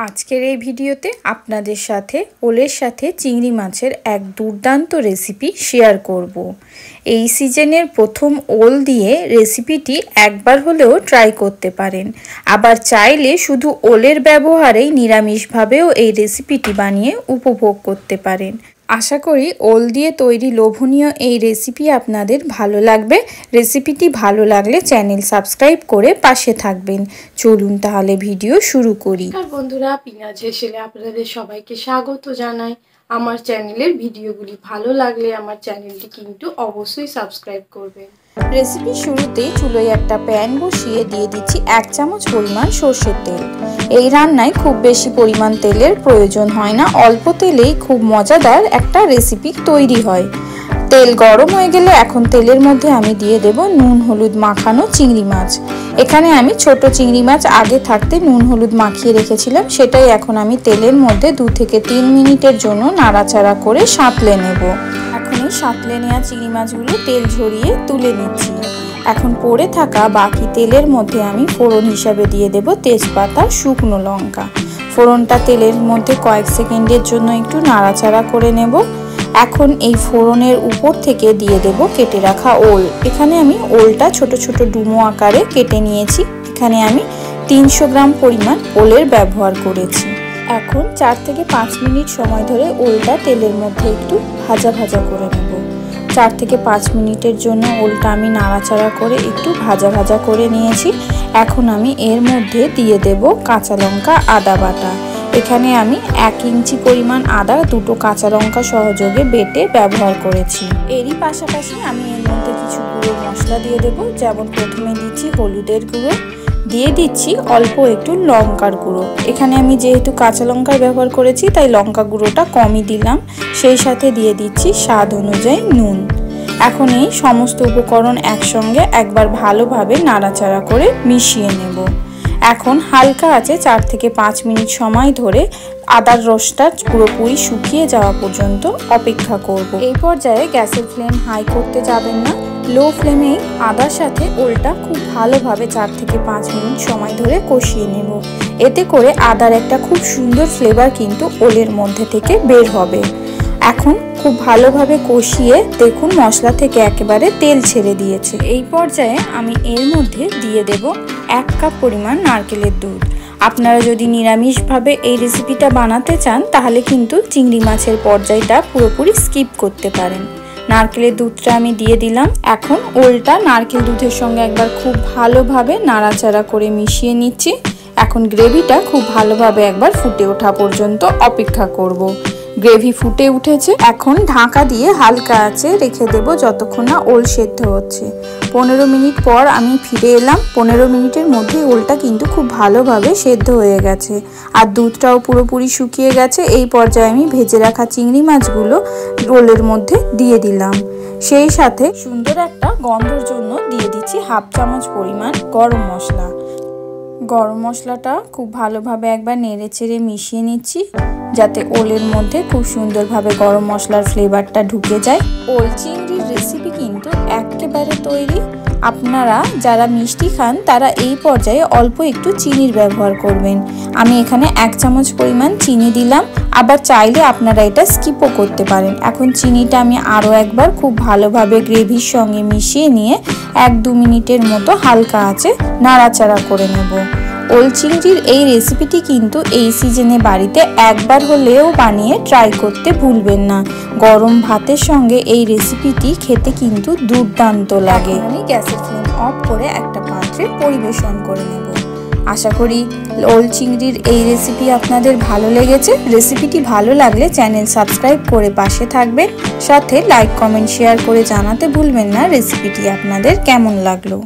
আজকের এই ভিডিওতে আপনাদের সাথে ওলের সাথে চিংড়ি মাছের এক দুর্দান্ত রেসিপি শেয়ার করব। এই সিজনের প্রথম ওল দিয়ে রেসিপিটি একবার হলেও ট্রাই করতে পারেন। আবার চাইলে শুধু ওলের ব্যবহারেই নিরামিষভাবেও এই রেসিপিটি বানিয়ে উপভোগ করতে পারেন। আশা করি ওল দিয়ে তৈরি লোভনীয় এই রেসিপি আপনাদের ভালো লাগবে। রেসিপিটি ভালো লাগলে চ্যানেল সাবস্ক্রাইব করে পাশে থাকবেন। চলুন তাহলে ভিডিও শুরু করি। বন্ধুরা, পিনাজ হেসেলে আপনাদের সবাইকে স্বাগত জানাই। আমার চ্যানেলের ভিডিওগুলি ভালো লাগলে আমার চ্যানেলটি কিন্তু অবশ্যই সাবস্ক্রাইব করবেন। রেসিপি শুরুতেই চুলোয় একটা প্যান বসিয়ে দিয়ে দিচ্ছি 1 চামচ পরিমাণ সরষের তেল। এই রান্নায় খুব বেশি পরিমাণ তেলের প্রয়োজন হয় না, অল্প তেলেই খুব মজাদার একটা রেসিপি তৈরি হয়। তেল গরম হয়ে গেলে এখন তেলের মধ্যে আমি দিয়ে দেব নুন হলুদ মাখানো চিংড়ি মাছ। এখানে আমি ছোট চিংড়ি মাছ আগে থাকতে নুন হলুদ মাখিয়ে রেখেছিলাম, সেটাই এখন আমি তেলের মধ্যে 2 থেকে 3 মিনিটের জন্য নাড়াচাড়া করে সাঁতলে নেব। এখন এই সাঁতলে নেওয়া চিংড়ি মাছগুলো তেল ঝরিয়ে তুলে নিচ্ছি। এখন পড়ে থাকা বাকি তেলের মধ্যে আমি ফোড়ন হিসাবে দিয়ে দেব তেজপাতা, শুকনো লঙ্কা। ফোড়নটা তেলের মধ্যে কয়েক সেকেন্ডের জন্য একটু নাড়াচাড়া করে নেব। এখন এই ফোড়নের উপর থেকে দিয়ে দেব কেটে রাখা ওল। এখানে আমি ওলটা ছোট ছোট ডুমো আকারে কেটে নিয়েছি। এখানে আমি 300 গ্রাম পরিমাণ ওলের ব্যবহার করেছি। এখন 4 থেকে 5 মিনিট সময় ধরে ওলটা তেলের মধ্যে একটু ভাজা ভাজা করে নেব। 4 থেকে 5 মিনিটের জন্য ওলটা আমি নাড়াচাড়া করে একটু ভাজা ভাজা করে নিয়েছি। এখন আমি এর মধ্যে দিয়ে দেব কাঁচা লঙ্কা, আদা বাটা। এখানে আমি 1 ইঞ্চি পরিমাণ আদা, 2টো কাঁচা লঙ্কা সহযোগে বেটে ব্যবহার করেছি। এরই পাশাপাশি আমি এর মধ্যে কিছু গুঁড়ো মশলা দিয়ে দেব। যেমন প্রথমে দিচ্ছি হলুদের গুঁড়ো, দিয়ে দিচ্ছি অল্প একটু লঙ্কার গুঁড়ো। এখানে আমি যেহেতু কাঁচা লঙ্কার ব্যবহার করেছি তাই লঙ্কা গুঁড়োটা কমই দিলাম। সেই সাথে দিয়ে দিচ্ছি স্বাদ অনুযায়ী নুন। এখন এই সমস্ত উপকরণ একসঙ্গে একবার ভালোভাবে নাড়াচাড়া করে মিশিয়ে নেব। এখন হালকা আঁচে 4 থেকে 5 মিনিট সময় ধরে আদার রসটা পুরোপুরি শুকিয়ে যাওয়া পর্যন্ত অপেক্ষা করব। এই পর্যায়ে গ্যাসের ফ্লেম হাই করতে যাবেন না, লো ফ্লেমেই আদার সাথে ওলটা খুব ভালোভাবে 4 থেকে 5 মিনিট সময় ধরে কষিয়ে নেব। এতে করে আদার একটা খুব সুন্দর ফ্লেভার কিন্তু ওলের মধ্যে থেকে বের হবে। এখন খুব ভালোভাবে কষিয়ে দেখুন মশলা থেকে একেবারে তেল ছেড়ে দিয়েছে। এই পর্যায়ে আমি এর মধ্যে দিয়ে দেব 1 কাপ পরিমাণ নারকেলের দুধ। আপনারা যদি নিরামিষভাবে এই রেসিপিটা বানাতে চান তাহলে কিন্তু চিংড়ি মাছের পর্যায়টা পুরোপুরি স্কিপ করতে পারেন। নারকেলের দুধটা আমি দিয়ে দিলাম। এখন ওলটা নারকেল দুধের সঙ্গে একবার খুব ভালোভাবে নাড়াচাড়া করে মিশিয়ে নিচ্ছি। এখন গ্রেভিটা খুব ভালোভাবে একবার ফুটে ওঠা পর্যন্ত অপেক্ষা করব। গ্রেভি ফুটে উঠেছে। এখন ঢাকা দিয়ে হালকা আঁচে রেখে দেব যতক্ষণ না ওল সেদ্ধ হচ্ছে। 15 মিনিট পর আমি ফিরে এলাম। 15 মিনিটের মধ্যে ওলটা কিন্তু খুব ভালোভাবে সেদ্ধ হয়ে গেছে আর দুধটাও পুরোপুরি শুকিয়ে গেছে। এই পর্যায়ে আমি ভেজে রাখা চিংড়ি মাছগুলো ওলের মধ্যে দিয়ে দিলাম। সেই সাথে সুন্দর একটা গন্ধর জন্য দিয়ে দিচ্ছি 1/2 চামচ পরিমাণ গরম মশলা। গরম মশলাটা খুব ভালোভাবে একবার নেড়ে চেড়ে মিশিয়ে নিচ্ছি যাতে ওলের মধ্যে খুব সুন্দরভাবে গরম মশলার ফ্লেভারটা ঢুকে যায়। ওল চিংড়ির রেসিপি কিন্তু একেবারে তৈরি। আপনারা যারা মিষ্টি খান তারা এই পর্যায়ে অল্প একটু চিনির ব্যবহার করবেন। আমি এখানে 1 চামচ পরিমাণ চিনি দিলাম, আবার চাইলে আপনারা এটা স্কিপও করতে পারেন। এখন চিনিটা আমি আরও একবার খুব ভালোভাবে গ্রেভির সঙ্গে মিশিয়ে নিয়ে 1-2 মিনিটের মতো হালকা আঁচে নাড়াচাড়া করে নেব। ওল চিংড়ির এই রেসিপিটি কিন্তু এই সিজনে বাড়িতে একবার হলেও বানিয়ে ট্রাই করতে ভুলবেন না। গরম ভাতের সঙ্গে এই রেসিপিটি খেতে কিন্তু দুর্দান্ত লাগে। আমি গ্যাসের ফ্লেম অফ করে একটা পাত্রে পরিবেশন করে নেব। আশা করি ওল চিংড়ির এই রেসিপি আপনাদের ভালো লেগেছে। রেসিপিটি ভালো লাগলে চ্যানেল সাবস্ক্রাইব করে পাশে থাকবেন। সাথে লাইক, কমেন্ট, শেয়ার করে জানাতে ভুলবেন না রেসিপিটি আপনাদের কেমন লাগলো।